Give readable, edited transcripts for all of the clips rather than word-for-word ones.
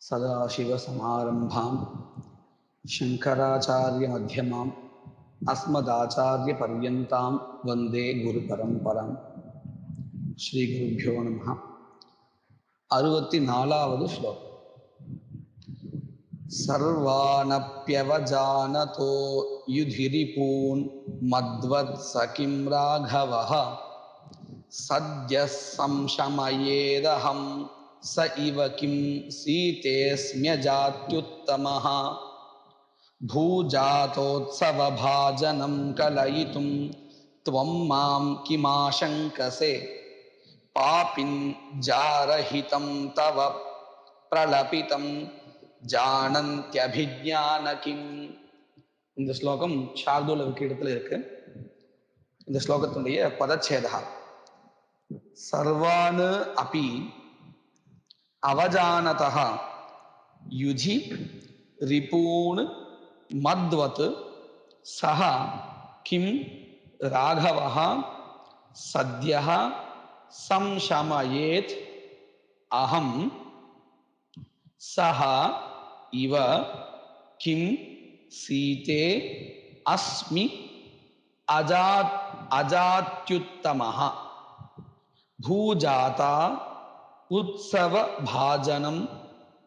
सदाशिवसमारम्भां शङ्कराचार्यमध्यमाम् अस्मदाचार्यपर्यन्तां वन्दे गुरुपरम्परां. श्रीगुरुभ्यो नमः. 64வது श्लोकम्. सर्वानप्यवजानतो युधिरिपून् मद्वत्सखिं राघवः सद्यः संशमयेदहं स इव किं सीतेऽस्म्यजात्युत्तमः भूजातोत्सवभाजनं कलयितुं त्वं मां किमाशङ्कसे पापिन् जारहितं तव प्रलपितं जानन्त्यभिज्ञानकिम्. இந்த ஸ்லோகம் சார்தூல விக்கிடத்தில் இருக்கு. இந்த ஸ்லோகத்தினுடைய பதச்சேதா सर्वान् अपि अवजानतः युधि रिपून् मद्वत् सः किं राघवः सद्यः संशमयेत् अहं सः इव किं सीते अस्मि अजात्युत्तमः भूजाता उत्सव भाजनं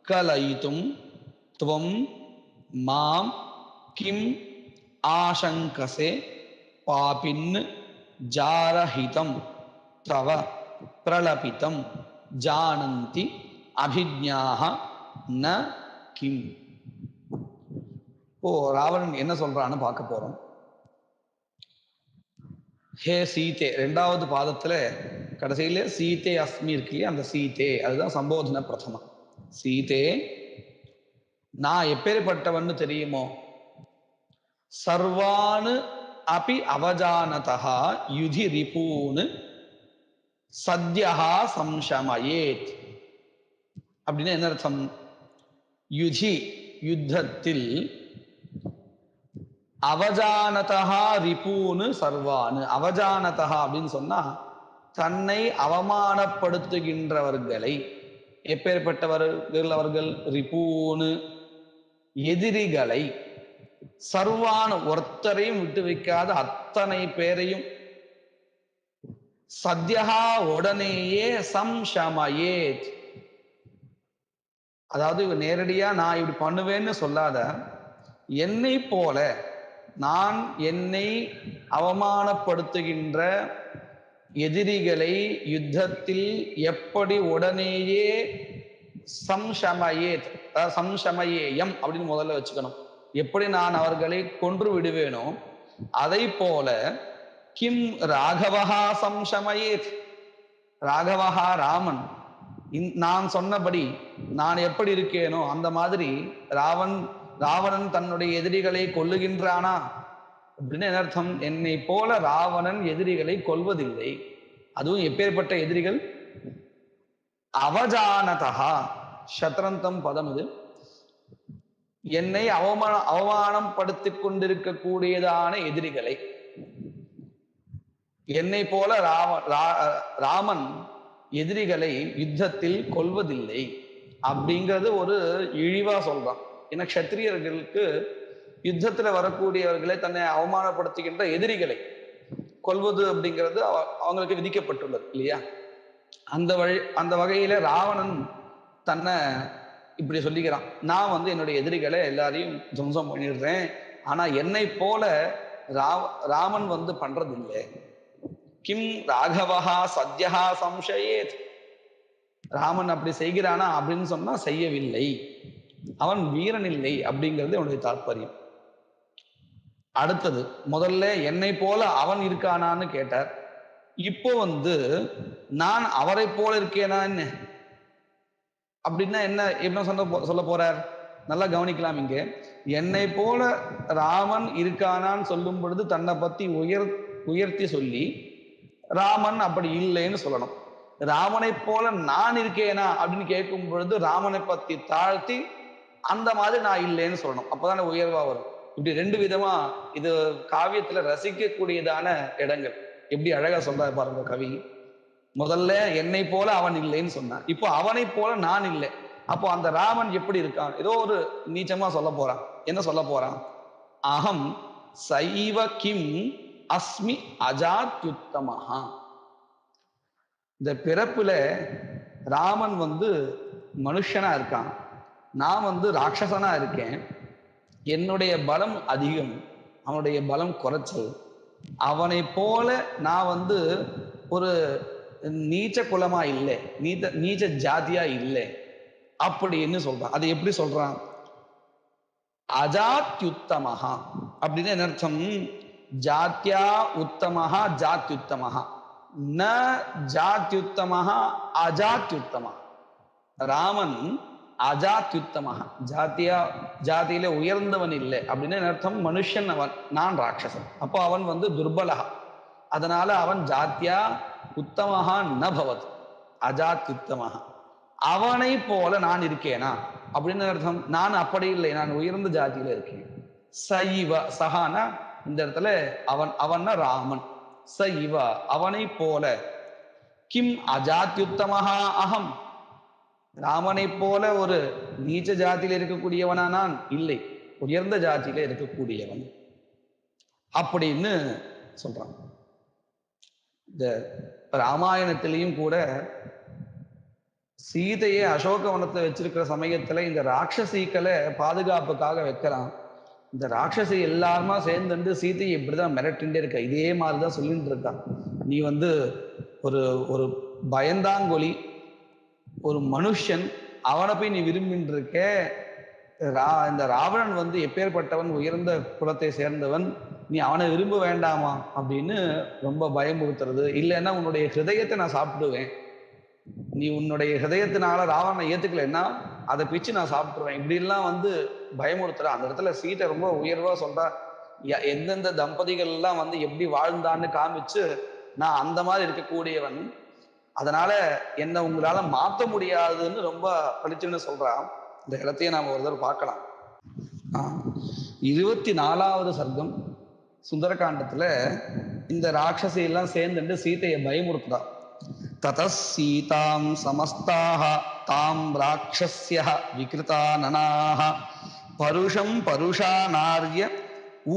कलयितुं त्वं मां किं आशंकसे पापिन् जारहितं तव प्रलपितं जानन्ति अभिज्ञाः न किं. ஓ ராவணன் என்ன சொல்றான்னு பார்க்க போறோம். ஹே சீதே, ரெண்டாவது பாதத்துல கடைசியில சீதே அஸ்மி இருக்கு இல்லையா, அந்த சீதே அதுதான் சம்போதன பிரதமம். சீதே, நான் எப்பேற்பட்டவன்னு தெரியுமோ. சர்வானு அபி அவஜானதா யுதி ரிபூனு சத்யஹா சம்சமயேத் அப்படின்னு என்ன அர்த்தம்? யுதி யுத்தத்தில், அவஜானதா ரிபூனு சர்வானு. அவஜானதா அப்படின்னு சொன்னா தன்னை அவமானப்படுத்துகின்றவர்களை. எப்பேற்பட்டவர்கள் அவர்கள்? ரிபூனு எதிரிகளை. சர்வான் ஒருத்தரையும் விட்டு வைக்காத அத்தனை பேரையும். சத்யஹா உடனேயே, சம்சமயேத் அதாவது நேரடியா நான் இப்படி பண்ணுவேன்னு சொல்லாத, என்னை போல நான் என்னை அவமானப்படுத்துகின்ற எதிரிகளை யுத்தத்தில் எப்படி உடனேயே சம்சமயேத், சம்சமயேயம் அப்படின்னு முதல்ல வச்சுக்கணும். எப்படி நான் அவர்களை கொன்று விடுவேனோ அதை போல கிம் ராகவஹா சம்சமயேத். ராகவஹா ராமன் நான் சொன்னபடி நான் எப்படி இருக்கேனோ அந்த மாதிரி ராவணன் தன்னுடைய எதிரிகளை கொல்லுகின்றானா அப்படின்னு என்ன அர்த்தம்? என்னை போல ராவணன் எதிரிகளை கொல்வதில்லை. அதுவும் எப்பேற்பட்ட எதிரிகள்? அவஜானதா, சத்ரந்தம் பதம் இது. என்னை அவமானம் படுத்திக் கொண்டிருக்கக்கூடியதான எதிரிகளை. என்னை போல ராமன் எதிரிகளை யுத்தத்தில் கொல்வதில்லை அப்படிங்கிறது ஒரு இழிவா சொல்றான். ஏன்னா க்ஷத்திரியர்களுக்கு யுத்தத்துல வரக்கூடியவர்களை, தன்னை அவமானப்படுத்துகின்ற எதிரிகளை கொல்வது அப்படிங்கிறது அவங்களுக்கு விதிக்கப்பட்டுள்ளது இல்லையா? அந்த வகையில ராவணன் தன்னை இப்படி சொல்லிக்கிறான். நான் என்னுடைய எதிரிகளை எல்லாரையும் துவம்சம் பண்ணிடுறேன், ஆனா என்னை போல ராமன் பண்றதில்லை. கிம் ராகவஹா சத்யஹா சம்சயேத். ராமன் அப்படி செய்கிறானா அப்படின்னு சொன்னா செய்யவில்லை, அவன் வீரன் இல்லை அப்படிங்கிறது அவனுடைய தாற்பயம். அடுத்தது, முதல்ல என்னை போல அவன் இருக்கானான்னு கேட்டார். இப்போ நான் அவரை போல இருக்கேனா என்ன அப்படின்னா என்ன சொல்ல போறார்? நல்லா கவனிக்கலாம். இங்க என்னை போல ராமன் இருக்கானான்னு சொல்லும் பொழுது தன்னை பத்தி உயர்த்தி சொல்லி ராமன் அப்படி இல்லைன்னு சொல்லணும். ராமனை போல நான் இருக்கேனா அப்படின்னு கேட்கும் பொழுது ராமனை பத்தி தாழ்த்தி அந்த மாதிரி நான் இல்லைன்னு சொல்லணும். அப்பதானே உயர்வா வரும். இப்படி ரெண்டு விதமா இது காவியத்துல ரசிக்கக்கூடியதான இடங்கள். எப்படி அழகா சொல்றாரு பாருங்க கவி. முதல்ல என்னை போல அவன் இல்லைன்னு சொன்னான், இப்போ அவனை போல நான் இல்லை. அப்போ அந்த ராமன் எப்படி இருக்கான்? ஏதோ ஒரு நீச்சமா சொல்ல போறான். என்ன சொல்ல போறான்? அகம் சைவ கிம் அஸ்மி அஜாத்யுத்தமஹா. இந்த பிறப்புல ராமன் வந்து மனுஷனா இருக்கான், நான் வந்து ராட்சசனா இருக்கேன். என்னுடைய பலம் அதிகம், அவனுடைய பலம் குறைச்சல். அவனை போல நான் வந்து ஒரு நீச்ச குலமா இல்லை, நீச்ச ஜாதியா இல்லை அப்படின்னு சொல்றான். அது எப்படி சொல்றான்? அஜாத்யுத்தமஹா அப்படின்னு என்ன அர்த்தம்? ஜாத்யா உத்தமஹா ஜாத்யுத்தமஹா ந ஜாத்யுத்தமஹா அஜாத்யுத்தமஹா. ராமன் அஜாத்யுத்தமஹா, ஜாதியில உயர்ந்தவன் இல்லை அப்படின்னு அர்த்தம். மனுஷன் அவன், நான் ராட்சசன். அப்போ அவன் வந்து துர்பலகா, அதனால அவன் ஜாத்தியா உத்தமஹா ந பவத் அஜாத்யுத்தமஹா. அவனை போல நான் இருக்கேனா அப்படின்னு அர்த்தம். நான் அப்படி இல்லை, நான் உயர்ந்த ஜாதியில இருக்கேன். சைவ, சகானா இந்த இடத்துல அவன், அவன்னா ராமன். சைவ அவனை போல, கிம் அஜாத்யுத்தமஹா அகம், ராமனை போல ஒரு நீச்ச ஜாதியில இருக்கக்கூடியவனா நான் இல்லை, உயர்ந்த ஜாதியில இருக்கக்கூடியவன் அப்படின்னு சொல்றான். இந்த ராமாயணத்திலையும் கூட சீதையை அசோகவனத்தை வச்சிருக்கிற சமயத்துல இந்த ராட்சசீக்களை பாதுகாப்புக்காக வைக்கிறான். இந்த ராட்சசி எல்லாருமா சேர்ந்துட்டு சீதையை இப்படிதான் மிரட்டின்ண்டே இருக்க, இதே மாதிரிதான் சொல்லிட்டு இருக்கான். நீ வந்து ஒரு ஒரு பயந்தாங்கொலி, ஒரு மனுஷன், அவனை போய் நீ விரும்பின்னு இருக்க. இந்த ராவணன் வந்து எப்பேற்பட்டவன், உயர்ந்த குலத்தை சேர்ந்தவன், நீ அவனை விரும்ப வேண்டாமா அப்படின்னு ரொம்ப பயமுறுத்துறது. இல்லைன்னா உன்னுடைய ஹிருதயத்தை நான் சாப்பிடுவேன், நீ உன்னுடைய ஹிருதயத்தினால ராவணனை ஏத்துக்கலைன்னா அதை பிச்சு நான் சாப்பிட்டுருவேன், இப்படிலாம் வந்து பயமுறுத்துற. அந்த இடத்துல சீதை ரொம்ப உயர்வா சொல்றா, எந்தெந்த தம்பதிகள் எல்லாம் வந்து எப்படி வாழ்ந்தான்னு காமிச்சு, நான் அந்த மாதிரி இருக்கக்கூடியவன், அதனால என்ன உங்களால மாற்ற முடியாதுன்னு ரொம்ப பளிச்சுன்னு சொல்றான். இந்த இடத்தையே நாம ஒரு தடவை பார்க்கலாம். 24வது சர்க்கம் சுந்தரகாண்டத்துல இந்த ராட்சசி எல்லாம் சேர்ந்துட்டு சீதையை பயமுறுத்துறா. ததஸ் சீதாம் சமஸ்தாக தாம் ராட்சஸ்ய விக்ருதானனாஹ பருஷம் பருஷா நார்ய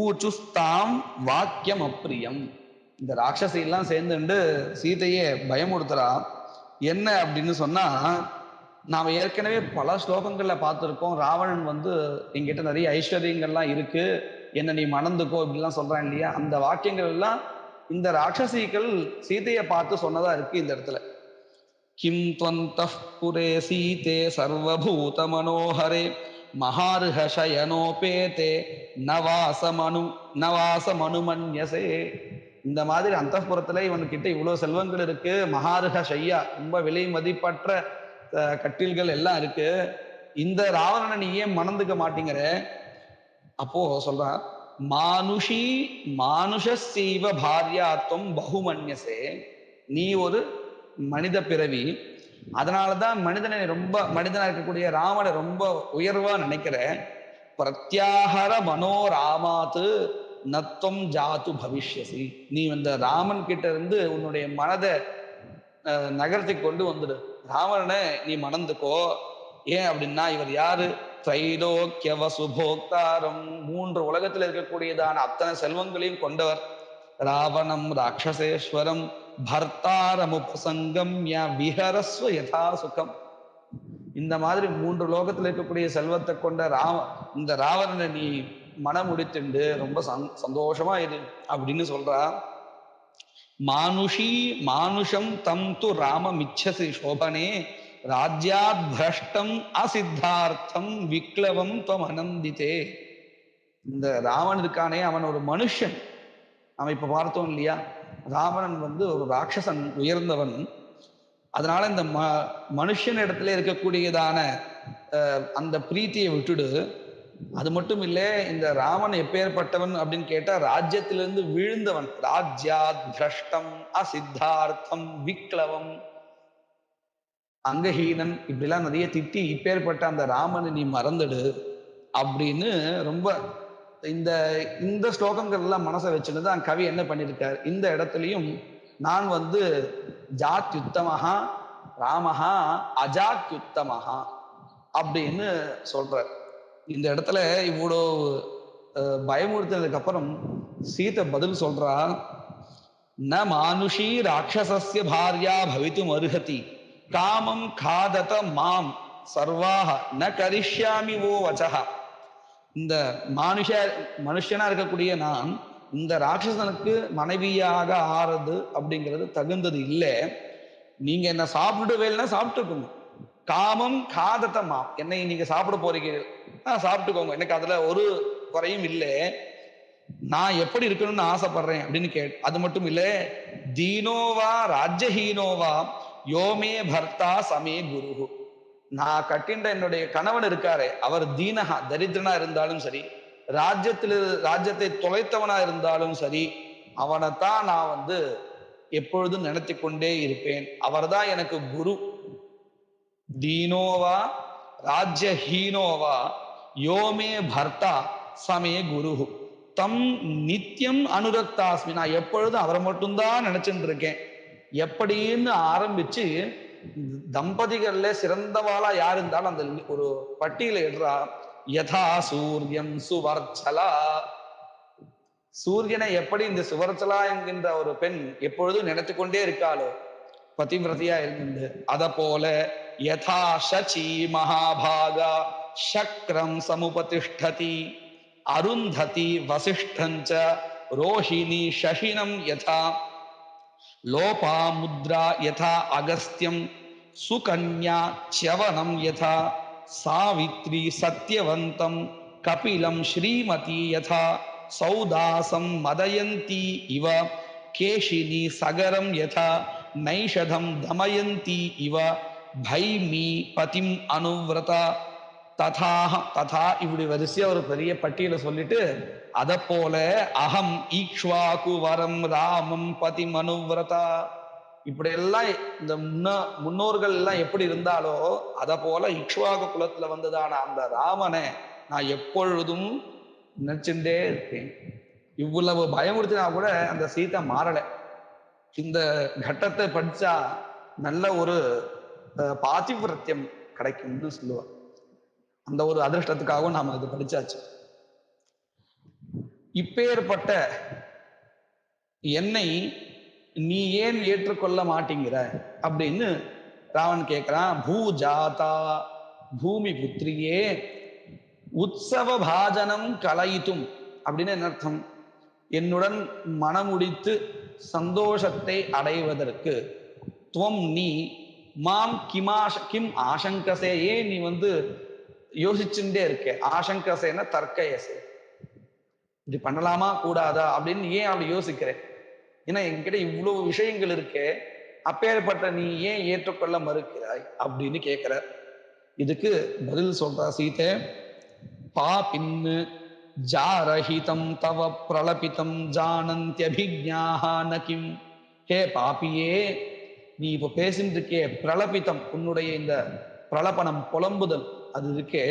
ஊச்சுஸ்தாம் வாக்கியம் அப்பிரியம். இந்த ராட்சசி எல்லாம் சேர்ந்துட்டு சீதையை பயமுறுத்துறா. என்ன அப்படின்னு சொன்னா, நாம ஏற்கனவே பல ஸ்லோகங்கள்ல பார்த்துருக்கோம், ராவணன் வந்து எங்கிட்ட நிறைய ஐஸ்வர்யங்கள்லாம் இருக்கு, என்ன நீ மணந்துக்கோ இப்படிலாம் சொல்றான் இல்லையா. அந்த வாக்கியங்கள் எல்லாம் இந்த ராட்சசிகள் சீதையை பார்த்து சொன்னதா இருக்கு இந்த இடத்துல. கிம் த்வந்தః புரே சீதே சர்வபூத மனோஹரே மகார்ஹசயனோபேதே நவாச மனுமன்யசே. இந்த மாதிரி அந்தப்புறத்துல இவனுக்கிட்ட இவ்வளவு செல்வங்கள் இருக்கு, மகார்ஹ ஷையா, ரொம்ப விலை மதிப்பற்ற கட்டில்கள் எல்லாம் இருக்கு, இந்த ராவணனை நீ ஏன் மணந்துக்க மாட்டேங்கிற? அப்போ சொல்றான், மானுஷ செய்வ பாரியாத்வம் பகுமன்யசே. நீ ஒரு மனித பிறவி, அதனாலதான் மனிதனா இருக்கக்கூடிய ராமனை ரொம்ப உயர்வா நினைக்கிற. பிரத்யாகர மனோராமாத்து நத்தம் ஜாத்து பவிஷ்யசி. நீ இந்த ராமன் கிட்ட இருந்து உன்னுடைய மனதை நகரத்தை கொண்டு வந்துடு, ராவணனை நீ மணந்துக்கோ. ஏன் அப்படின்னா இவர் யாரு? தைலோக்கிய வசுபோக்தாரம், 3 உலகத்தில் இருக்கக்கூடியதான அத்தனை செல்வங்களையும் கொண்டவர். ராவணம் ராட்சசேஸ்வரம் பர்த்தாரம் உபசங்கம்ய விஹரஸ்வ யதா சுகம். இந்த மாதிரி 3 லோகத்தில் இருக்கக்கூடிய செல்வத்தை கொண்ட இந்த ராவணனை நீ மனம் முடித்துண்டு ரொம்ப சந்தோஷமா இரு அப்படின்னு சொல்றா. மானுஷம் தம் து ராமமிச்சசி சோபனே ராஜ்யாத் பிரஷ்டம் அசித்தார்த்தம் விக்ளவம் துவம் அனந்திதே. இந்த ராவணன் இருக்கானே, அவன் ஒரு மனுஷன். நம்ம இப்ப பார்த்தோம் இல்லையா, ராவணன் வந்து ஒரு ராட்சசன், உயர்ந்தவன். அதனால இந்த மனுஷன் இடத்துல இருக்கக்கூடியதான அந்த பிரீத்தியை விட்டுடு. அது மட்டும் இல்லை, இந்த ராமன் எப்பேற்பட்டவன் அப்படின்னு கேட்டா, ராஜ்யத்திலிருந்து விழுந்தவன். ராஜ்யாத் பிரஷ்டம் அசித்தார்த்தம் விக்ளவம் அங்கஹீனன், இப்படிலாம் நிறைய திட்டி இப்பேற்பட்ட அந்த ராமனை நீ மறந்துடு அப்படின்னு ரொம்ப இந்த ஸ்லோகங்கள் எல்லாம் மனசை வச்சுன்னு தான் கவி என்ன பண்ணியிருக்கார். இந்த இடத்துலையும் நான் ஜாத்யுத்தமஹா ராமஹா அஜாத்யுத்தமஹா, அப்படின்னு சொல்ற. இந்த இடத்துல இவ்வளோ பயமுறுத்தினதுக்கு அப்புறம் சீதை பதில் சொல்றா, ந மானுஷி ராட்சசஸ்ய பாரியா பவித்தும் அருகதி காமம் காதத மாம் சர்வாக ந கரிஷ்யாமி ஓ வச்சகா. இந்த மனுஷனா இருக்கக்கூடிய நான் இந்த ராட்சசனுக்கு மனைவியாக ஆறது அப்படிங்கிறது தகுந்தது இல்லை. நீங்க என்ன சாப்பிடுவேன்னா சாப்பிட்டுக்கோங்க. காமம் காதத்தமா, என்னை நீங்க சாப்பிட போறீங்க, சாப்பிட்டுக்கோங்க, எனக்கு அதுல ஒரு குறையும் இல்லை. நான் எப்படி இருக்கணும்னு ஆசைப்படுறேன் அப்படின்னு அது மட்டும் இல்ல, தீனோவா ராஜ்யஹீனோவா யோமே பர்த்தா சமே குரு. நான் கட்டின்ற என்னுடைய கணவன் இருக்காரே, அவர் தீனகா தரித்திரனா இருந்தாலும் சரி, ராஜ்யத்தை தொலைத்தவனா இருந்தாலும் சரி, அவனைத்தான் நான் எப்பொழுதும் நினைத்து கொண்டே இருப்பேன். அவர்தான் எனக்கு குரு. தீனோவா ராஜ்யஹீனோவா யோமே பர்த்தா சமே குரு தம் நித்தியம் அனுரக்தாஸ்மி. நான் எப்பொழுதும் அவரை மட்டும்தான் நினைச்சுட்டு இருக்கேன். எப்படின்னு ஆரம்பிச்சு தம்பதிகள்ல சிறந்தவாளா யார் இருந்தாலும் அந்த ஒரு பட்டியல இடுறா. யதா சூரியன் சுவர்ச்சலா. சூரியனை எப்படி இந்த சுவர்ச்சலா என்கின்ற ஒரு பெண் எப்பொழுதும் நினைத்து கொண்டே இருக்காளோ, பதிவிரதியா இருந்து, அத போல யதா சச்சி மகாபாகா சக்ரம் சமுபதிஷ்டதி அருந்ததி வசிஷ்டஞ்ச ரோஹிணி சசினம் யதா லோபா முத்ரா யதா அகஸ்தியம் சுகன்யா ச்யவனம் யதா சாவித்ரி சத்யவந்தம் கபிலம் ஸ்ரீமதி யதா சௌதாசம் மதயந்தி இவ கேஷினி சகரம் யதா நைஷதம் தமயந்தி இவ பைமி பதிம் அனுவிரதா ததா ததா. இப்படி வரிசையா ஒரு பெரிய பட்டியலை சொல்லிட்டு, அத போல அகம் ஈக்ஷ்வாகு வரம் ராமம் பதி மனுவிரதா. இப்படி எல்லாம் இந்த முன்னோர்கள் எல்லாம் எப்படி இருந்தாலோ அத போல இக்ஷ்வாகு குலத்துல வந்ததான அந்த ராமனை நான் எப்பொழுதும் நினைச்சுட்டே இருக்கேன். இவ்வளவு பயமுறுத்தினா கூட அந்த சீதை மாறல. இந்த கட்டத்தை படிச்சா நல்ல ஒரு பாதிவிரத்தியம் கிடைக்கும்னு சொல்லுவார். அந்த ஒரு அதிர்ஷ்டத்துக்காகவும் நாம அது படிச்சாச்சு. இப்பேற்பட்ட என்னை நீ ஏன் ஏற்றுக்கொள்ள மாட்டேங்கிற அப்படின்னு ராவன் கேட்கிறான். பூஜாதா பூமி புத்திரியே உற்சவ பாஜனம் கலைத்தும் அப்படின்னு என்ன அர்த்தம்? என்னுடன் மனமுடித்து சந்தோஷத்தை அடைவதற்கு துவம் நீ மாம் கிம் ஆசங்கசே, ஏன் நீ யோசிச்சுட்டே இருக்க? ஆசங்கசேன தர்க்கயசே, இப்படி பண்ணலாமா கூடாதா அப்படின்னு ஏன் அப்படி யோசிக்கிறேன்? ஏன்னா என்கிட்ட இவ்வளவு விஷயங்கள் இருக்கே, அப்பேற்பட்ட நீ ஏன் ஏற்றுக்கொள்ள மறுக்கிறாய் அப்படின்னு கேட்கிற. இதுக்கு பதில் சொல்றா சீதை. பாபின்னு ஜாரஹிதம் தவ பிரலபிதம் ஜானந்தியபிஜ்ஞாஹ நகிம். ஹே பாப்பியே, நீ இப்ப பேசிட்டு இருக்கே பிரலபிதம், உன்னுடைய இந்த பிரலபனம் புலம்புதல் அது இருக்கே,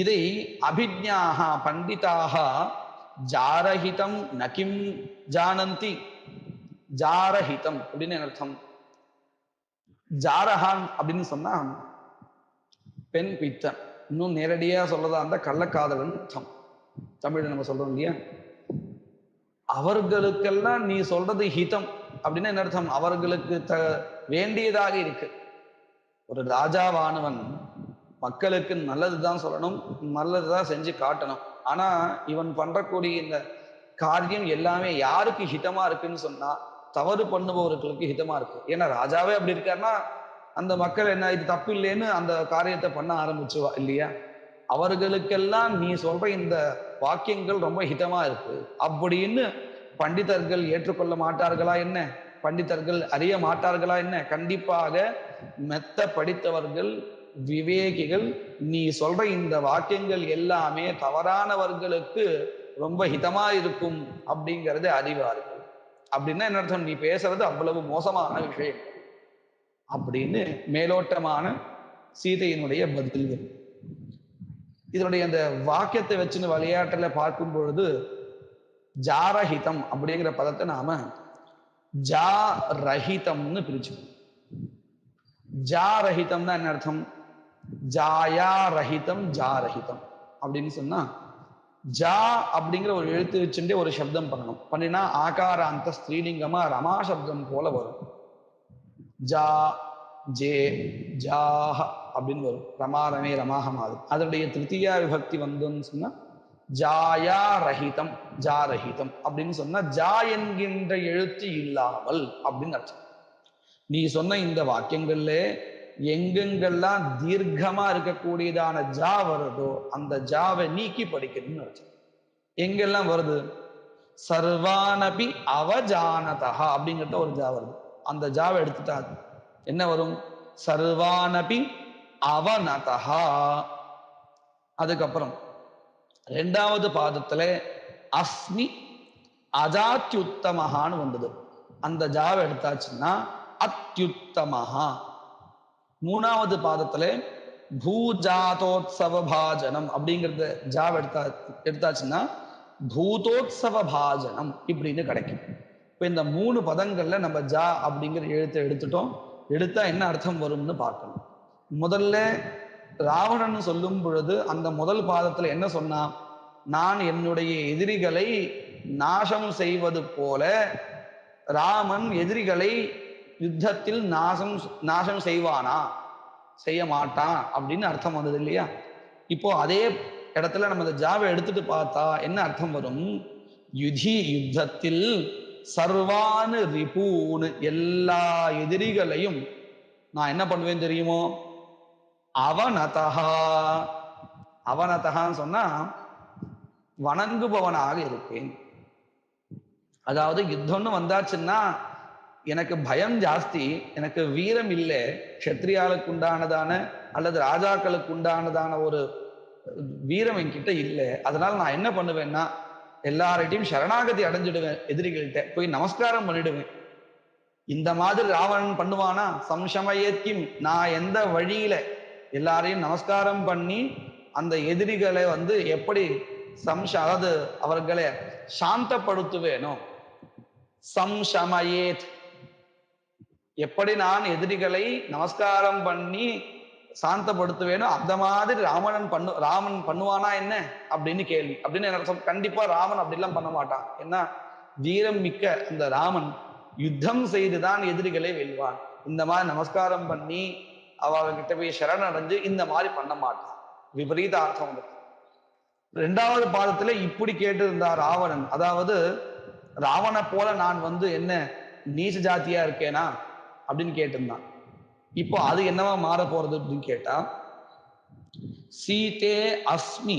இதை அபிஜ்ஞாஹ பண்டிதாக ஜாரஹிதம் நகிம் ஜானந்தி. ஜாரஹிதம் அப்படின்னு அர்த்தம். ஜாரஹான் அப்படின்னு சொன்னா பெண் பித்தன். இன்னும் நேரடியா சொல்றதா இருந்தா கள்ளக்காதலன் அர்த்தம். தமிழ்ல நம்ம சொல்றோம் இல்லையா? அவர்களுக்கெல்லாம் நீ சொல்றது ஹிதம் அப்படின்னு என்ன அர்த்தம்? அவர்களுக்கு வேண்டியதாக இருக்கு. ஒரு ராஜாவானவன் மக்களுக்கு நல்லதுதான் சொல்லணும், நல்லதுதான் செஞ்சு காட்டணும். ஆனா இவன் பண்றக்கூடிய இந்த காரியம் எல்லாமே யாருக்கு ஹிதமா இருக்குன்னு சொன்னா தவறு பண்ணுபவர்களுக்கு ஹிதமா இருக்கு. ஏன்னா ராஜாவே அப்படி இருக்காருன்னா அந்த மக்கள் என்ன இது தப்பு இல்லைன்னு அந்த காரியத்தை பண்ண ஆரம்பிச்சுவா இல்லையா? அவர்களுக்கெல்லாம் நீ சொல்ற இந்த வாக்கியங்கள் ரொம்ப ஹிதமா இருக்கு அப்படின்னு பண்டிதர்கள் ஏற்றுக்கொள்ள மாட்டார்களா என்ன? பண்டிதர்கள் அறிய மாட்டார்களா என்ன? கண்டிப்பாக மெத்த படித்தவர்கள் விவேகிகள் நீ சொல்ற இந்த வாக்கியங்கள் எல்லாமே தவறானவர்களுக்கு ரொம்ப ஹிதமா இருக்கும் அப்படிங்கறது அறிவார்கள். அப்படின்னா என்ன அர்த்தம்? நீ பேசுறது அவ்வளவு மோசமான விஷயம் அப்படின்னு மேலோட்டமான சீதையினுடைய பதில்கள். இதனுடைய அந்த வாக்கியத்தை வச்சுன்னு விளையாட்டுல பார்க்கும் பொழுது ஜாரஹிதம் அப்படிங்கிற பதத்தை நாம ஜா ரஹிதம்னு பிரிச்சுக்கணும். ஜாரஹிதம்னா என்ன அர்த்தம்? ஜாயா ரஹிதம் ஜா ரஹிதம் அப்படின்னு சொன்னா ஜா அப்படிங்கிற ஒரு எழுத்து வச்சுட்டே ஒரு சப்தம் பண்ணணும். பண்ணினா ஆகாராந்த ஸ்திரீலிங்கமா ரமா சப்தம் போல வரும். ஜா ஜே ஜாஹ அப்படின்னு வரும். ரமா ரமே ரமாக மாதிரி. அதனுடைய திருத்தியா விபக்தி வந்துன்னு சொன்னா ஜாயா ரஹிதம் ஜா ரஹிதம் அப்படின்னு சொன்னா ஜா என்கின்ற எழுத்து இல்லாமல் அப்படின்னு அர்த்தம். நீ சொன்ன இந்த வாக்கியங்கள்ல எங்கெங்கெல்லாம் தீர்க்கமா இருக்கக்கூடியதான ஜா வருதோ அந்த ஜாவை நீக்கி படிக்கணும்னு அர்த்தம். எங்கெல்லாம் வருது? சர்வானபி அவஜானதா அப்படிங்கிறத ஒரு ஜா வருது. அந்த ஜாவை எடுத்துட்டா என்ன வரும்? சர்வானபி அவநதா. அதுக்கப்புறம் ரெண்டாவது பாதத்துல அஸ்மி அஜாத்யுத்தமஹான்னு வந்தது. அந்த ஜாவை எடுத்தாச்சுன்னா அத்யுத்தமஹா. மூணாவது பாதத்துல பூஜாதோத்சவ பாஜனம் அப்படிங்கிறத ஜாவை எடுத்தாச்சுன்னா பூதோத்சவ பாஜனம் இப்படின்னு கிடைக்கும். இப்ப இந்த மூணு பதங்கள்ல நம்ம ஜா அப்படிங்கிற எழுத்தை எடுத்துட்டோம். எடுத்தா என்ன அர்த்தம் வரும்னு பார்க்கணும். முதல்ல ராவணன் சொல்லும் பொழுது அந்த முதல் பாதத்துல என்ன சொன்னா? நான் என்னுடைய எதிரிகளை நாசம் செய்வது போல ராமன் எதிரிகளை யுத்தத்தில் நாசம் செய்வானா? செய்ய மாட்டான் அப்படின்னு அர்த்தம் வந்தது இல்லையா? இப்போ அதே இடத்துல நம்ம இந்த ஜாவை எடுத்துட்டு பார்த்தா என்ன அர்த்தம் வரும்? யுத்தத்தில் சர்வானு ரிபூனு எல்லா எதிரிகளையும் நான் என்ன பண்ணுவேன் தெரியுமோ? அவநதஹா. அவநதஹான்னு சொன்னா வணங்குபவனாக இருப்பேன். அதாவது யுத்தம்னு வந்தாச்சுன்னா எனக்கு பயம் ஜாஸ்தி, எனக்கு வீரம் இல்லை. க்ஷத்ரியாளுக்கு உண்டானதான அல்லது ராஜாக்களுக்கு உண்டானதான ஒரு வீரம் என்கிட்ட இல்லை. அதனால நான் என்ன பண்ணுவேன்னா எல்லார்கிட்டையும் சரணாகதி அடைஞ்சிடுவேன். எதிரிகள்கிட்ட போய் நமஸ்காரம் பண்ணிடுவேன். இந்த மாதிரி ராவணன் பண்ணுவானா? சம்சமயத்தின் நான் எந்த வழியில எல்லாரையும் நமஸ்காரம் பண்ணி அந்த எதிரிகளை எப்படி அதாவது அவர்களை சாந்தப்படுத்துவேனோ. சம்சமயேத் எப்படி நான் எதிரிகளை நமஸ்காரம் பண்ணி சாந்தப்படுத்துவேனோ அந்த மாதிரி ராமன் பண்ணுவானா என்ன அப்படின்னு கேள்வி. அப்படின்னு என்ன? கண்டிப்பா ராமன் அப்படிலாம் பண்ண மாட்டான். ஏன்னா வீரம் மிக்க இந்த ராமன் யுத்தம் செய்துதான் எதிரிகளை வெல்வான். இந்த மாதிரி நமஸ்காரம் பண்ணி அவர்கிட்ட போய் சரணடைஞ்சு இந்த மாதிரி பண்ண மாட்டான். விபரீத அர்த்தம் வந்து ரெண்டாவது பாதத்துல இப்படி கேட்டு இருந்தா ராவணன். அதாவது ராவண போல நான் என்ன நீச்ச ஜாத்தியா இருக்கேனா அப்படின்னு கேட்டிருந்தான். இப்போ அது என்னவா மாற போறது அப்படின்னு கேட்டா சீதே அஸ்மி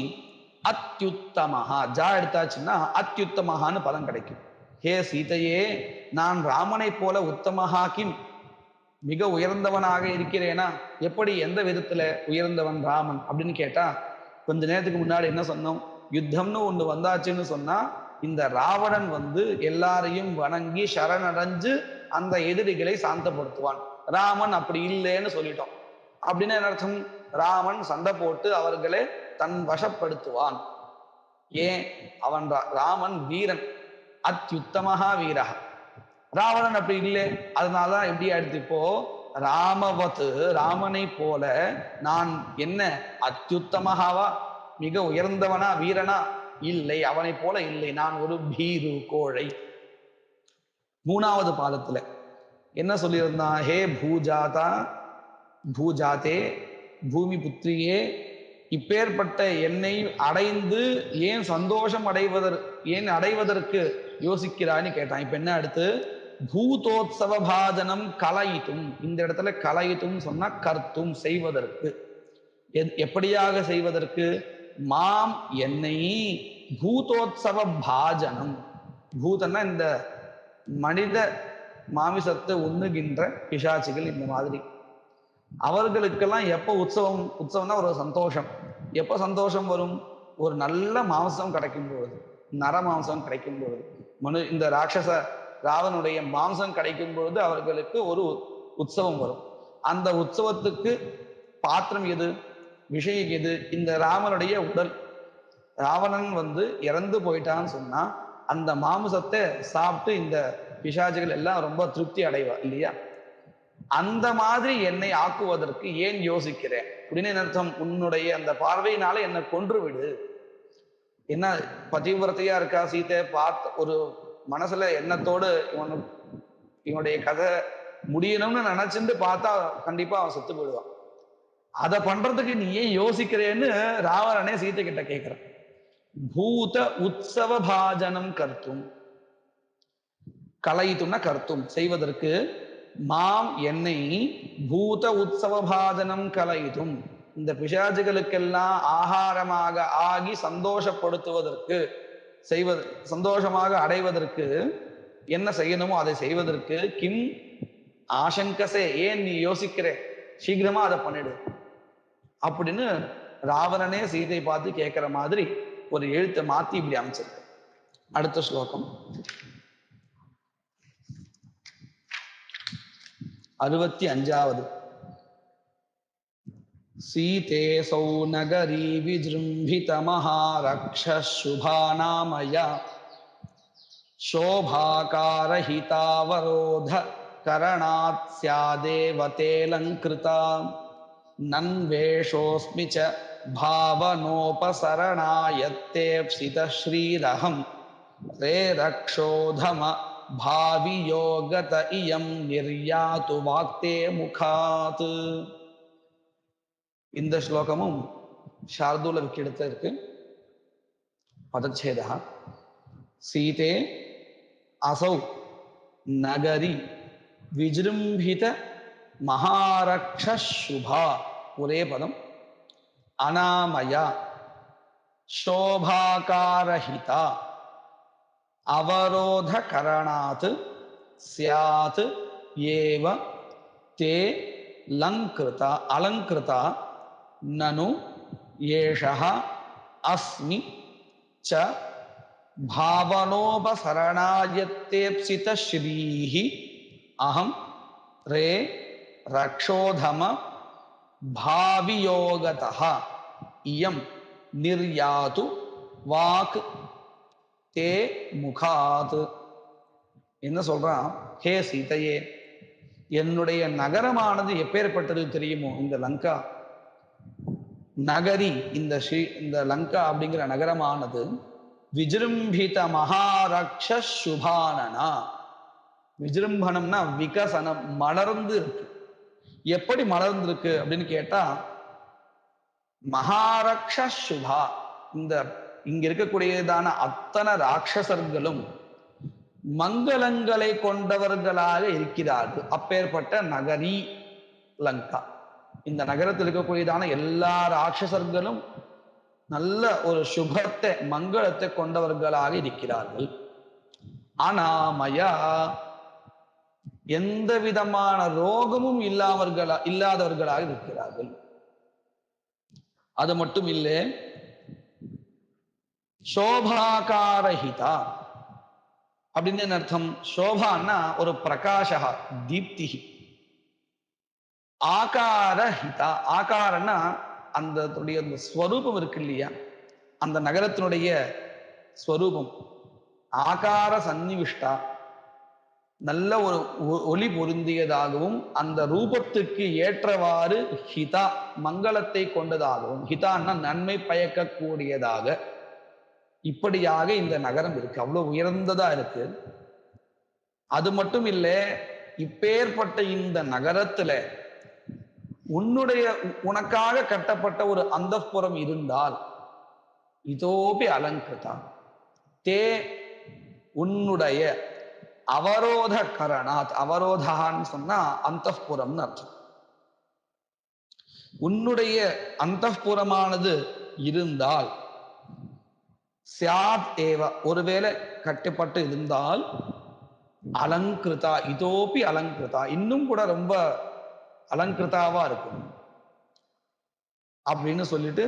அத்யுத்தமஹா. ஜா எடுத்தாச்சுன்னா அத்யுத்தமஹான்னு பதம் கிடைக்கும். ஹே சீதையே, நான் ராமனை போல உத்தமஹா கிம் மிக உயர்ந்தவனாக இருக்கிறேனா? எப்படி எந்த விதத்துல உயர்ந்தவன் ராமன் அப்படின்னு கேட்டா கொஞ்ச நேரத்துக்கு முன்னாடி என்ன சொன்னோம்? யுத்தம்னு ஒண்ணு வந்தாச்சுன்னு சொன்னா இந்த ராவணன் எல்லாரையும் வணங்கி சரணடைஞ்சு அந்த எதிரிகளை சாந்தப்படுத்துவான். ராமன் அப்படி இல்லைன்னு சொல்லிட்டோம். அப்படின்னு என்ன அர்த்தம்? ராமன் சண்டை போட்டு அவர்களை தன் வசப்படுத்துவான். ஏன்? ராமன் வீரன், அத்யுத்தமஹா வீரா. ராவணன் அப்படி இல்லை. அதனாலதான் எப்படி ஆயிடுத்து? இப்போ ராமனை போல நான் என்ன அத்யுத்தமஹாவா மிக உயர்ந்தவனா வீரனா? இல்லை, அவனை போல இல்லை. நான் ஒரு பீரு கோழை. மூணாவது பாதத்துல என்ன சொல்லியிருந்தான்? ஹே பூஜாதே பூமி புத்திரியே, இப்பேற்பட்ட என்னை அடைந்து ஏன் சந்தோஷம் அடைவதற்கு யோசிக்கிறான்னு கேட்டான். இப்ப என்ன அடுத்து? பூதோத்சவ பாஜனம் கலயித்தும். இந்த இடத்துல கலயித்தும் சொன்னா கர்த்தும் செய்வதற்கு. எப்படியாக செய்வதற்கு? மாம் என்னை பூதோத்சவ பாஜனம். பூதன்னா இந்த மனித மாமிசத்தை உண்ணுகின்ற பிசாச்சிகள். இந்த மாதிரி அவர்களுக்கெல்லாம் எப்போ உற்சவம்னா ஒரு சந்தோஷம். எப்போ சந்தோஷம் வரும்? ஒரு நல்ல மாംസം கிடைக்கும் பொழுது, நர மாംസം கிடைக்கும் பொழுது, இந்த ராட்சச ராவனுடைய மாംസം கிடைக்கும் பொழுது அவர்களுக்கு ஒரு உற்சவம் வரும். அந்த உற்சவத்துக்கு பாத்திரம் எது? விஷயம் எது? இந்த ராமனுடைய உடல். ராவணன் இறந்து போயிட்டான்னு சொன்னா அந்த மாமிசத்தை சாப்பிட்டு இந்த பிசாசுகள் எல்லாம் ரொம்ப திருப்தி அடைவா இல்லையா? அந்த மாதிரி என்னை ஆக்குவதற்கு ஏன் யோசிக்கிறேன் அப்படின்னு என்ன அர்த்தம்? உன்னுடைய அந்த பார்வையினால என்னை கொன்று விடு. என்ன பதிவிரத்தையா இருக்கா சீதை, பார்த்து ஒரு மனசுல எண்ணத்தோடு இவனுடைய கதை முடியணும்னு நினைச்சுட்டு பார்த்தா கண்டிப்பா அவன் செத்து போயிடுவான். அதை பண்றதுக்கு நீ ஏன் யோசிக்கிறேன்னு ராவணனே சீதை கிட்ட கேட்கிறான். பூத உற்சவ பாஜனம் கர்த்தும், கலைத்தும்னா கர்த்தும் செய்வதற்கு, மாம் என்னை பூத உற்சவ பாஜனம் கலைத்தும் இந்த பிசாசுகளுக்கெல்லாம் ஆகாரமாக ஆகி சந்தோஷப்படுத்துவதற்கு, செய்வது சந்தோஷமாக அடைவதற்கு என்ன செய்யணுமோ அதை செய்வதற்கு கிம் ஆசங்கசே, ஏன் நீ யோசிக்கிற, சீக்கிரமா அதை பண்ணிடு அப்படின்னு ராவணனே சீதை பார்த்து கேட்கிற மாதிரி ஒரு எழுத்தை மாத்தி இப்படி அமைச்சிருக்கு. அடுத்த ஸ்லோகம் 65வது. சீதேசௌ நகரி விஜృంభిத மகாரக்ஷசுபாநாமயா शोभाकारहितावरोध करणात् स्यादेव तेऽलङ्कृता नन्वेषोऽस्मि च भावनोपसरणायत्तेप्सितश्रीरहं रे रक्षोधम भावियोगत इयं निर्यातु वाक्ते मुखात्. இந்த ஸ்லோகமும் சார்தூல விக்கிடத்துல இருக்கு. பதச்சேதா சீதே असौ नगरी विजृंभित महारक्षशुभा, ஒரே பதம், अनामया शोभाकारहिता अवरोध करणात् स्यात् एव ते लंकृता अलंकृता ननु एषः अस्मि च भावनोपसरणायत्तेप्सित श्रीः अहं रे रक्षोधम भावियोगतः इयं निर्यातु वाक् ते मुखात्. என்ன சொல்றான்? ஹே சீதையே, என்னுடைய நகரமானது எப்பேற்பட்டது தெரியுமோ? இந்த லங்கா நகரி, இந்த லங்கா அப்படிங்கிற நகரமானது விஜృంభిத மகாரக்ஷசுபானனா, விஜృంభணம்னா விகசனம், மலர்ந்து இருக்கு. எப்படி மலர்ந்திருக்கு அப்படின்னு கேட்டா, மகாரக்ஷசுபா, இங்க இருக்கக்கூடியதான அத்தனை ராட்சசர்களும் மங்களங்களை கொண்டவர்களாக இருக்கிறார்கள். அப்பேற்பட்ட நகரி லங்கா. இந்த நகரத்தில் இருக்கக்கூடியதான எல்லா ராட்சசர்களும் நல்ல ஒரு சுபத்தை, மங்களத்தை கொண்டவர்களாக இருக்கிறார்கள். அனாமயா, எந்த விதமான ரோகமும் இல்லாதவர்களாக இருக்கிறார்கள். அது மட்டும் இல்லை, சோபாகாரஹிதா அப்படின்னு என்ன அர்த்தம்? சோபான்னா ஒரு பிரகாஷா, தீப்தி. ஆகாரஹிதா, ஆகாரன்னா அந்த ஸ்வரூபம் இருக்கு இல்லையா, அந்த நகரத்தினுடைய ஸ்வரூபம் ஆகார சந்நிவிஷ்டா, நல்ல ஒரு ஒளி பொருந்தியதாகவும் அந்த ரூபத்துக்கு ஏற்றவாறு ஹிதா, மங்களத்தை கொண்டதாகவும், ஹிதான்னா நன்மை பயக்கக்கூடியதாக, இப்படியாக இந்த நகரம் இருக்கு. அவ்வளவு உயர்ந்ததா இருக்கு. அது மட்டும் இல்லை, இப்பேற்பட்ட இந்த நகரத்துல உனக்காக கட்டப்பட்ட ஒரு அந்தப்புறம் இருந்தால், இதோபி அலங்கிருதா தே, உன்னுடைய அவரோத கரணாத், அவரோதான்னு சொன்னா அந்தப்புறம்னு அர்த்தம். உன்னுடைய அந்தப்புறமானது இருந்தால், சியாத் ஏவ, ஒருவேளை கட்டப்பட்டு இருந்தால், அலங்கிருதா இதோபி அலங்கிருதா, இன்னும் கூட ரொம்ப அலங்கிருதாவா இருக்கும் அப்படின்னு சொல்லிட்டு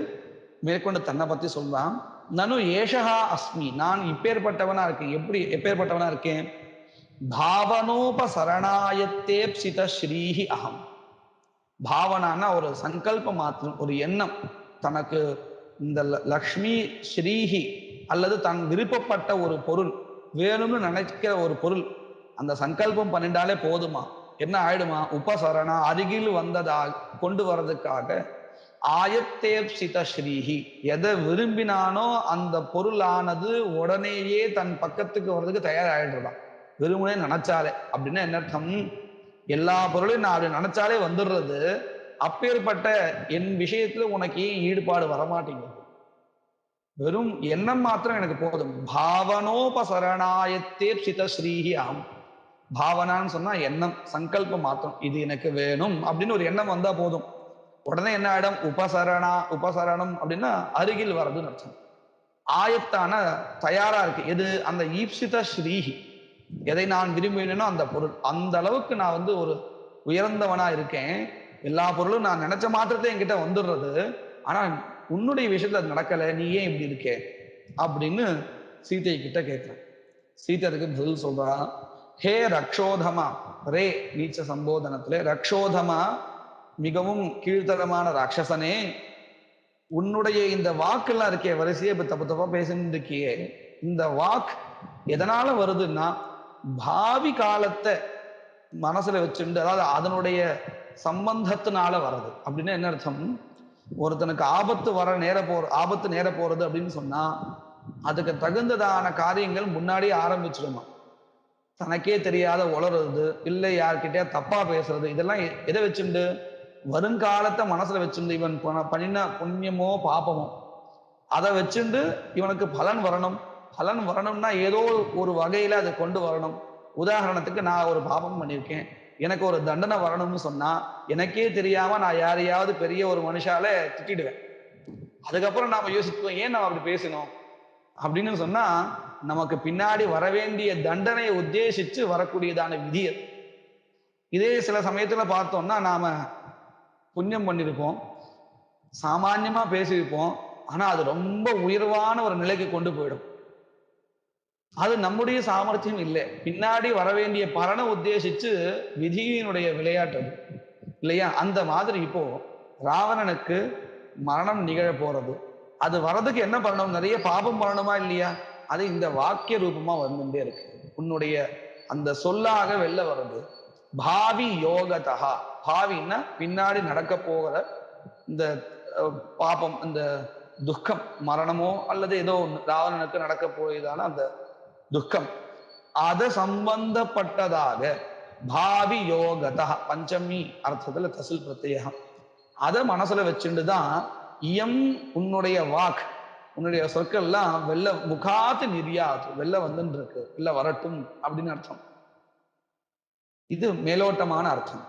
மேற்கொண்டு தன்னை பத்தி சொல்றான். நனு ஏஷா அஸ்மி, நான் இப்பேற்பட்டவனா இருக்கேன். எப்பேற்பட்டவனா இருக்கேன்? பாவனோபசரணாயத்தேப்சித ஸ்ரீஹி அகம். பாவனான்னா ஒரு சங்கல்ப மாத்திரம், ஒரு எண்ணம். தனக்கு இந்த லக்ஷ்மி ஸ்ரீஹி அல்லது தன் விருப்பப்பட்ட ஒரு பொருள் வேணும்னு நினைக்கிற ஒரு பொருள், அந்த சங்கல்பம் பண்ணிட்டாலே போதுமா, என்ன ஆயிடுமா? உபசரணா அருகில் கொண்டு வர்றதுக்காக ஆயத்தேப்சித ஸ்ரீஹி, எதை விரும்பினானோ அந்த பொருளானது உடனேயே தன் பக்கத்துக்கு வர்றதுக்கு தயாராகிடுறதான். வெறுமனே நினைச்சாலே. அப்படின்னா என்ன அர்த்தம்? எல்லா பொருளையும் நான் அப்படி நினைச்சாலே வந்துடுறது. அப்பேற்பட்ட என் விஷயத்துல உனக்கு ஏன் ஈடுபாடு வரமாட்டேங்குது? வெறும் எண்ணம் மாத்திரம் எனக்கு போதும். பாவனோபசரணாயத்தேப்சித ஸ்ரீஹி அகம். பாவனான்னு சொன்னா எண்ணம், சங்கல்பம் மாத்திரம். இது எனக்கு வேணும் அப்படின்னு ஒரு எண்ணம் வந்தா போதும். உடனே என்ன ஆயிடும்? உபசரணம் அப்படின்னா அருகில் வர்றதுன்னு அர்த்தம். ஆயத்தான தயாரா இருக்கு. எது? அந்த ஈப்சித ஸ்ரீஹி, எதை நான் விரும்பினோ அந்த பொருள். அந்த அளவுக்கு நான் வந்து ஒரு உயர்ந்தவனா இருக்கேன். எல்லா பொருளும் நான் நினைச்ச மாத்திரத்தை என்கிட்ட வந்துடுறது. ஆனா உன்னுடைய விஷயத்துல அது நடக்கல, நீ ஏன் இப்படி இருக்கே அப்படின்னு சீதை கிட்ட கேட்கிறேன். சீதை அதுக்கு பதில் சொல்றா, ஹே ரக்ஷோதமா, ரே நீச்ச சம்போதனத்துல ரக்ஷோதமா, மிகவும் கீழ்த்தரமான ராட்சசனே, உன்னுடைய இந்த வாக்கெல்லாம் இருக்கே, வரிசையை இப்ப தப்பு தப்பா பேசிட்டு இருக்கியே, இந்த வாக் எதனால வருதுன்னா பாவி காலத்தை மனசுல வச்சுண்டு, அதாவது அதனுடைய சம்பந்தத்தினால வர்றது. அப்படின்னா என்ன அர்த்தம்? ஒருத்தனுக்கு ஆபத்து நேர போறது அப்படின்னு சொன்னா அதுக்கு தகுந்ததான காரியங்கள் முன்னாடியே ஆரம்பிச்சிடுமா. தனக்கே தெரியாத உளறது, இல்லை யார்கிட்டயா தப்பா பேசுறது, இதெல்லாம் எதை வச்சுண்டு? வருங்காலத்தை மனசுல வச்சுண்டு, இவன் பண்ணின புண்ணியமோ பாப்பமோ அதை வச்சுண்டு இவனுக்கு பலன் வரணும். பலன் வரணும்னா ஏதோ ஒரு வகையில அதை கொண்டு வரணும். உதாரணத்துக்கு நான் ஒரு பாபம் பண்ணியிருக்கேன், எனக்கு ஒரு தண்டனை வரணும்னு சொன்னா எனக்கே தெரியாம நான் யாரையாவது பெரிய ஒரு மனுஷால திட்டிடுவேன். அதுக்கப்புறம் நாம யோசிப்போம், ஏன் நம்ம அப்படி பேசணும் அப்படின்னு சொன்னா நமக்கு பின்னாடி வரவேண்டிய தண்டனையை உத்தேசிச்சு வரக்கூடியதான விதி. இதே சில சமயத்துல பார்த்தோம்னா நாம புண்ணியம் பண்ணிருப்போம், சாமான்யமா பேசியிருப்போம், ஆனா அது ரொம்ப உயர்வான ஒரு நிலைக்கு கொண்டு போயிடும். அது நம்முடைய சாமர்த்தியம் இல்லை, பின்னாடி வரவேண்டிய பலனை உத்தேசிச்சு விதியினுடைய விளையாட்டு அது இல்லையா? அந்த மாதிரி இப்போ ராவணனுக்கு மரணம் நிகழ போறது. அது வர்றதுக்கு என்ன பண்ணணும்? நிறைய பாபம் பண்ணணுமா இல்லையா? அது இந்த வாக்கிய ரூபமா வந்துட்டே இருக்கு. உன்னுடைய அந்த சொல்லாக வெளில வருது. பாவி யோகதா, பாவின்னா பின்னாடி நடக்க போகிற இந்த பாபம், இந்த துக்கம், மரணமோ அல்லது ஏதோ ராவணனுக்கு நடக்க போயதான அந்த துக்கம், அது சம்பந்தப்பட்டதாக பாவி யோகதா, பஞ்சமி அர்த்தத்துல தசில் பிரத்யேகம், அதை மனசுல வச்சுட்டுதான் இயம் உன்னுடைய வாக், உன்னுடைய சொற்கள்லாம் வெள்ள முகாத்து நிரியாது, வெளில வந்துட்டு இருக்கு, வெளில வரட்டும் அப்படின்னு அர்த்தம். இது மேலோட்டமான அர்த்தம்.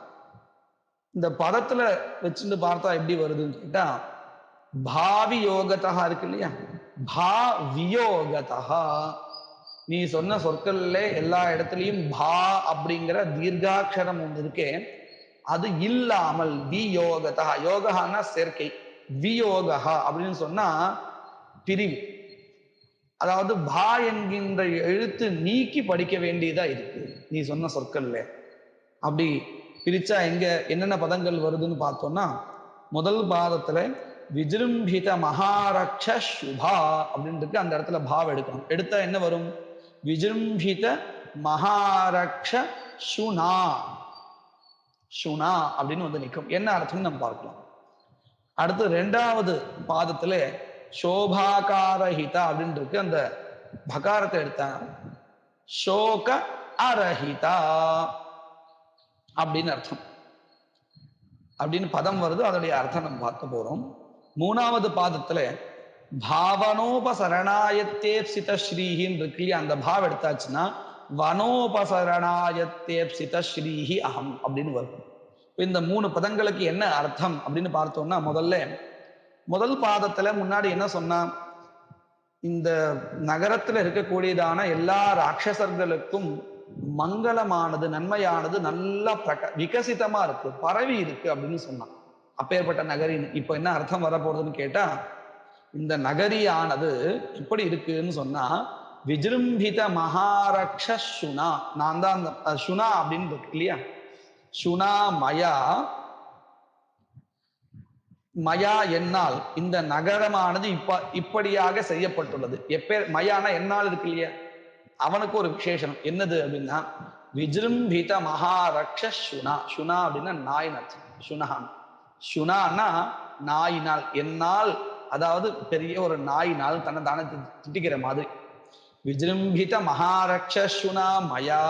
இந்த பதத்துல வச்சுட்டு பார்த்தா எப்படி வருதுன்னு கேட்டா, பாவி யோகத்தா இருக்கு இல்லையா, பா வியோகதா. நீ சொன்ன சொற்கள்ல எல்லா இடத்துலயும் பா அப்படிங்கிற தீர்காட்சரம் ஒன்று இருக்கே, அது இல்லாமல் வியோகதா, யோகான்னா சேர்க்கை, வியோகா அப்படின்னு சொன்னா பிரிவு. அதாவது பா என்கின்ற எழுத்து நீக்கி படிக்க வேண்டியதா இருக்கு நீ சொன்ன சொற்கள்ல. அப்படி பிரிச்சா எங்க என்னென்ன பதங்கள் வருதுன்னு பார்த்தோம்னா, முதல் பாதத்துல விஜிரும்பித மகாரக்ஷ சுபா அப்படின்னு இருக்கு, அந்த இடத்துல பாவம் எடுக்கணும். எடுத்தா என்ன வரும்? விஜிரும்பித மகாரக்ஷ சுனா, சுனா அப்படின்னு வந்து நிற்கும். என்ன அர்த்தம்னு நம்ம பார்க்கலாம். அடுத்து ரெண்டாவது பாதத்துல சோபாகாரஹிதா அப்படின்னு இருக்கு, அந்த பகாரத்தை எடுத்தா சோக அரஹிதா அப்படின்னு அர்த்தம். அப்படின்னு பதம் வருது, அதனுடைய அர்த்தம் நம்ம பார்க்க போறோம். மூணாவது பாதத்துல பாவனோபசரணாயத்தேப்சித ஸ்ரீஹின்னு இருக்கு இல்லையா, அந்த பாவம் எடுத்தாச்சுன்னா வனோபசரணாயத்தேப்சித ஸ்ரீஹி அகம் அப்படின்னு வரும். இந்த மூணு பதங்களுக்கு என்ன அர்த்தம் அப்படின்னு பார்த்தோம்னா, முதல் பாதத்துல முன்னாடி என்ன சொன்னா, இந்த நகரத்துல இருக்கக்கூடியதான எல்லா ராட்சசர்களுக்கும் மங்களமானது, நன்மையானது நல்லா விகசிதமா இருக்கு, பரவி இருக்கு அப்படின்னு சொன்னான். அப்பேற்பட்ட நகரின் இப்ப என்ன அர்த்தம் வர போறதுன்னு கேட்டா, இந்த நகரியானது எப்படி இருக்குன்னு சொன்னா விஜிரும்பித மகாரக்ஷ சுனா, நான் தான் அந்த சுனா அப்படின்னு இருக்கு இல்லையா, சுனா மயா, மயா என்னால் இந்த நகரமானது இப்படியாக செய்யப்பட்டுள்ளது. மயான என்னால் இருக்கு இல்லையா, அவனுக்கு ஒரு விசேஷம் என்னது அப்படின்னா, விஜிரும்பித மகாரக்ஷ சுனா. சுனா அப்படின்னா நாயின் அர்த்தம். சுனஹான். சுனான்னா நாயினால், என்னால், அதாவது பெரிய ஒரு நாயினால் தன்னை தானே திட்டிக்கிற மாதிரி. விஜிரும்பித மகாரக்ஷ சுனா மயா,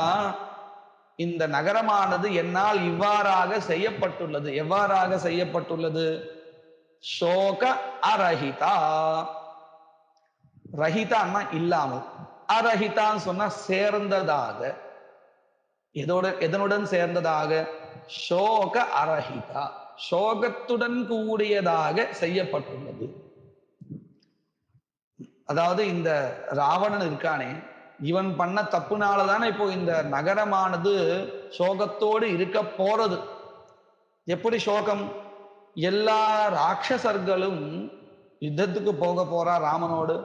இந்த நகரமானது என்னால் இவ்வாறாக செய்யப்பட்டுள்ளது. எவ்வாறாக செய்யப்பட்டுள்ளது? சோக அரஹிதா. ரஹிதான்னா இல்லாமல், அரஹிதான்னு சொன்னா சேர்ந்ததாக. எதனுடன் சேர்ந்ததாக? சோக அரஹிதா, சோகத்துடன் கூடியதாக செய்யப்பட்டுள்ளது. அதாவது இந்த ராவணன் இருக்கானே, இவன் பண்ண தப்புனாலதானே இப்போ இந்த நகரமானது சோகத்தோடு இருக்க போறது. எப்படி சோகம்? எல்லா ராட்சசர்களும் யுத்தத்துக்கு போக போறா ராமனோடு.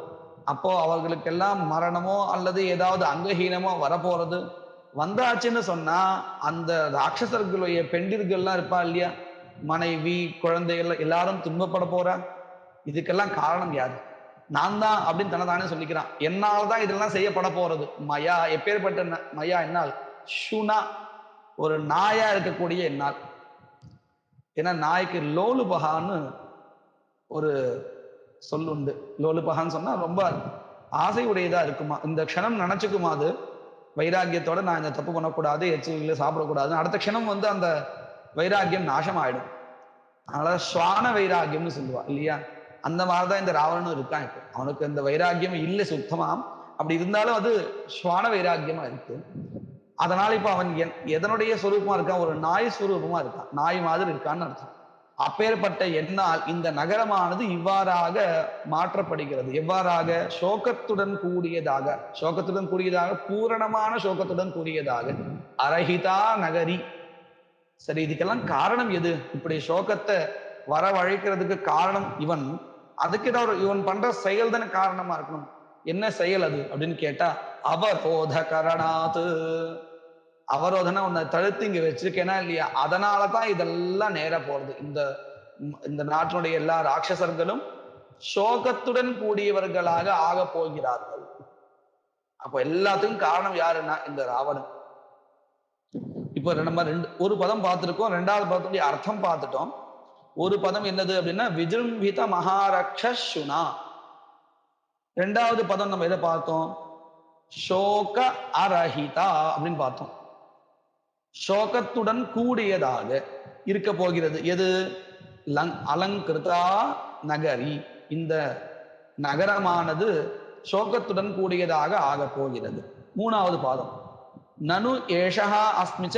அப்போ அவர்களுக்கெல்லாம் மரணமோ அல்லது ஏதாவது அங்கஹீனமோ வரப்போறது. வந்தாச்சுன்னு சொன்னா அந்த ராட்சசர்களுடைய பெண்டிர்கள்லாம் இருப்பா இல்லையா, மனைவி குழந்தைகள் எல்லாரும் துன்பப்பட போறா. இதுக்கெல்லாம் காரணம் யாரு? நான் தான் அப்படின்னு தனதானே சொல்லிக்கிறான். என்னால் தான் இதெல்லாம் செய்யப்பட போறது. மயா, எப்பேற்பட்ட மயா? என்னால். சுனா, ஒரு நாயா இருக்கக்கூடிய என்னால். ஏன்னா நாய்க்கு லோலுபகான்னு ஒரு சொல்லுண்டு. லோலுபகான்னு சொன்னா ரொம்ப ஆசை உடையதா இருக்குமா. இந்த க்ஷணம் நினைச்சுக்குமா அது வைராக்கியத்தோட, நான் இந்த தப்பு பண்ணக்கூடாது, எச்சில் சாப்பிடக்கூடாது. அடுத்த க்ஷணம் வந்து அந்த வைராக்கியம் நாசம் ஆயிடும். அதனால சுவான வைராக்கியம்னு சொல்லுவா இல்லையா. அந்த மாதிரிதான் இந்த ராவணனும் இருக்கான். இப்போ அவனுக்கு அந்த வைராக்கியம் இல்லை சுத்தமா. அப்படி இருந்தாலும் அது சுவான வைராக்கியமா இருக்கு. அதனால இப்ப அவன் எதனுடைய சொரூபமா இருக்கான்? ஒரு நாய் சொரூபமா இருக்கான். நாய் மாதிரி இருக்கான்னு அர்த்தம். அப்பேற்பட்ட என்னால் இந்த நகரமானது இவ்வாறாக மாற்றப்படுகிறது. எவ்வாறாக? சோகத்துடன் கூடியதாக. சோகத்துடன் கூடியதாக, பூரணமான சோகத்துடன் கூடியதாக. அரஹிதா நகரி. சரி, இதுக்கெல்லாம் காரணம் எது? இப்படி சோகத்தை வரவழைக்கிறதுக்கு காரணம் இவன். அதுக்கு ஏதாவது இவன் பண்ற செயல் தானே காரணமா இருக்கணும். என்ன செயல் அது அப்படின்னு கேட்டா, அவரோத கரணாத்து. அவரோதனை உன்னை தடுத்து இங்க வச்சிருக்கேனா இல்லையா, அதனாலதான் இதெல்லாம் நேர போறது. இந்த இந்த நாட்டினுடைய எல்லா ராட்சசர்களும் சோகத்துடன் கூடியவர்களாக ஆக போகிறார்கள். அப்ப எல்லாத்துக்கும் காரணம் யாருன்னா இந்த ராவணன். இப்போ நம்ம ஒரு பதம் பார்த்துருக்கோம், ரெண்டாவது பதத்துடைய அர்த்தம் பார்த்துட்டோம். ஒரு பதம் என்னது அப்படின்னா விஜృంభిத மகாரக்ஷசுனா. ரெண்டாவது பதம் நம்ம எதை பார்த்தோம்? சோக அரஹிதா அப்படின்னு பார்த்தோம். சோகத்துடன் கூடியதாக இருக்க போகிறது. எது? அலங்கிருதா நகரி, இந்த நகரமானது சோகத்துடன் கூடியதாக ஆக போகிறது. மூணாவது பாதம் நனு ஏஷா அஸ்மிச்ச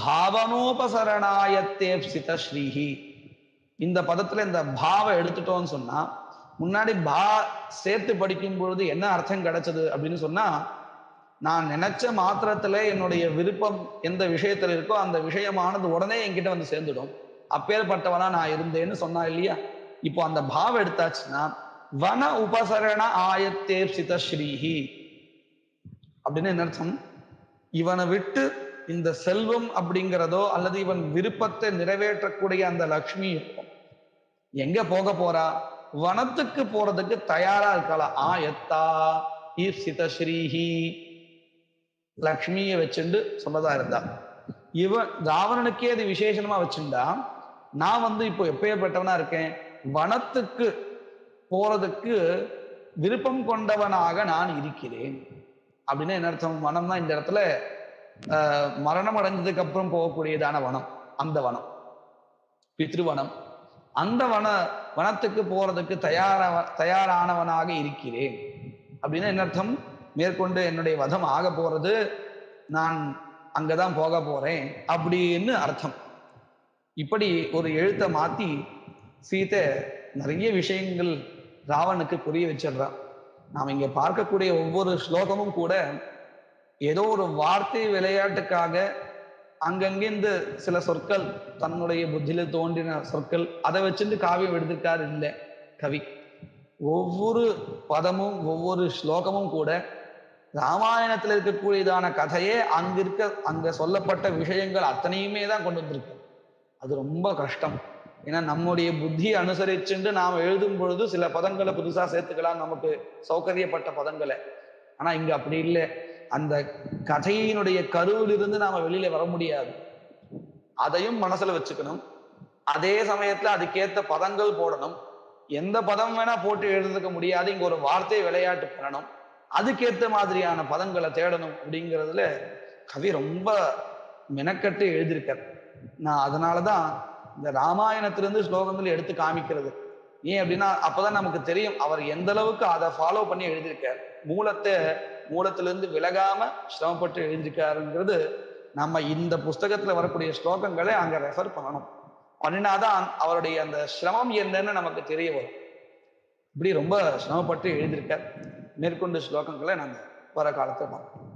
பாவனோபசரணாயத்தேப்சித ஸ்ரீஹி. இந்த பதத்துல இந்த பாவ எடுத்துட்டோம்னு சொன்னா, முன்னாடி பா சேர்த்து படிக்கும் பொழுது என்ன அர்த்தம் கிடைச்சது அப்படின்னு சொன்னா, நான் நினைச்ச மாத்திரத்துல என்னுடைய விருப்பம் எந்த விஷயத்துல இருக்கோ அந்த விஷயமானது உடனே என்கிட்ட வந்து சேர்ந்துடும். அப்பேற்பட்டவனா நான் இருந்தேன்னு சொன்னா இல்லையா. இப்போ அந்த பாவம் எடுத்தாச்சுன்னா, வன உபசரண ஆயத்தேப்சித ஸ்ரீஹி அப்படின்னு என்ன அர்த்தம்? இவனை விட்டு இந்த செல்வம் அப்படிங்கிறதோ அல்லது இவன் விருப்பத்தை நிறைவேற்றக்கூடிய அந்த லக்ஷ்மி எங்க போக போறா? வனத்துக்கு போறதுக்கு தயாரா இருக்கலாம். ஆயத்தா ஈப்சித ஸ்ரீஹி, லக்ஷ்மியை வச்சுண்டு சொன்னதா இருந்தா. இவன் ராவணனுக்கே அது விசேஷமா வச்சுண்டா, நான் வந்து இப்போ எப்பேற்பட்டவனா இருக்கேன்? வனத்துக்கு போறதுக்கு விருப்பம் கொண்டவனாக நான் இருக்கிறேன். அப்படின்னு என்ன அர்த்தம்? வனம்னா இந்த இடத்துல மரணம் அடைஞ்சதுக்கு அப்புறம் போகக்கூடியதான வனம், அந்த வனம் பித்ருவனம். அந்த வனத்துக்கு போறதுக்கு தயாரானவனாக இருக்கிறேன் அப்படின்னா என்ன அர்த்தம்? மேற்கொண்டு என்னுடைய வதம் ஆக போறது, நான் அங்கதான் போக போறேன் அப்படின்னு அர்த்தம். இப்படி ஒரு எழுத்தை மாத்தி சீதை நிறைய விஷயங்கள் ராவனுக்கு புரிய வச்சிடுறான். நாம் இங்க பார்க்கக்கூடிய ஒவ்வொரு ஸ்லோகமும் கூட ஏதோ ஒரு வார்த்தை விளையாட்டுக்காக அங்கங்கிருந்து சில சொற்கள் தன்னுடைய புத்தியில தோன்றின சொற்கள் அதை வச்சுட்டு காவியம் எடுத்திருக்காரு இல்லை கவி. ஒவ்வொரு பதமும் ஒவ்வொரு ஸ்லோகமும் கூட ராமாயணத்தில் இருக்கக்கூடியதான கதையே அங்க சொல்லப்பட்ட விஷயங்கள் அத்தனையுமே தான் கொண்டு வந்திருக்கு. அது ரொம்ப கஷ்டம். ஏன்னா நம்முடைய புத்தியை அனுசரிச்சுட்டு நாம் எழுதும் பொழுது சில பதங்களை புதுசா சேர்த்துக்கலாம், நமக்கு சௌகரியப்பட்ட பதங்களை. ஆனா இங்க அப்படி இல்லை. அந்த கதையினுடைய கருவிலிருந்து நாம வெளியில வர முடியாது. அதையும் மனசுல வச்சுக்கணும். அதே சமயத்துல அதுக்கேத்த பதங்கள் போடணும். எந்த பதம் வேணா போட்டு எழுதுக்க முடியாது. இங்க ஒரு வார்த்தை விளையாட்டு பண்ணணும். அதுக்கேத்த மாதிரியான பதங்களை தேடணும் அப்படிங்கிறதுல கவி ரொம்ப மெனக்கட்டு எழுதியிருக்கார். நான் அதனாலதான் இந்த ராமாயணத்திலிருந்து ஸ்லோகங்கள் எடுத்து காமிக்கிறது. ஏன் அப்படின்னா அப்பதான் நமக்கு தெரியும் அவர் எந்த அளவுக்கு அதை ஃபாலோ பண்ணி எழுதியிருக்கார். மூலத்திலிருந்து விலகாம சிரமப்பட்டு எழுதியிருக்காருங்கிறது நம்ம இந்த புஸ்தகத்துல வரக்கூடிய ஸ்லோகங்களை அங்க ரெஃபர் பண்ணணும். பண்ணினாதான் அவருடைய அந்த சிரமம் என்னன்னு நமக்கு தெரிய வரும். இப்படி ரொம்ப சிரமப்பட்டு எழுதியிருக்கார். மேற்கொண்டு ஸ்லோகங்களை நாங்க வர காலத்துல பார்ப்போம்.